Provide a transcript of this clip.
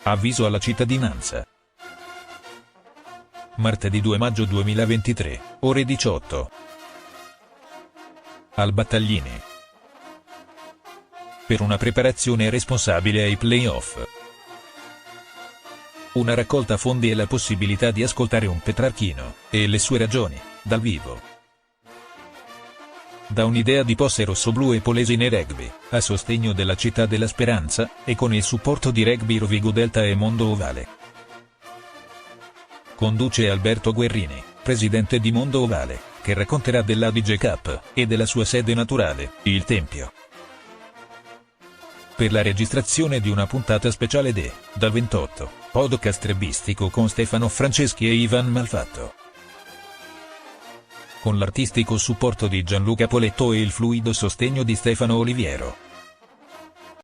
Avviso alla cittadinanza. Martedì 2 maggio 2023, ore 18. Al Battaglini. Per una preparazione responsabile ai play-off. Una raccolta fondi e la possibilità di ascoltare un Petrarchino, e le sue ragioni, dal vivo. Da un'idea di posse rossoblù e Polesine Rugby, a sostegno della Città della Speranza, e con il supporto di Rugby Rovigo Delta e Mondo Ovale. Conduce Alberto Guerrini, presidente di Mondo Ovale, che racconterà dell'Adige Cup, e della sua sede naturale, il Tempio. Per la registrazione di una puntata speciale dal 28, podcast rugbistico con Stefano Franceschi e Ivan Malfatto. Con l'artistico supporto di Gianluca Poletto e il fluido sostegno di Stefano Oliviero.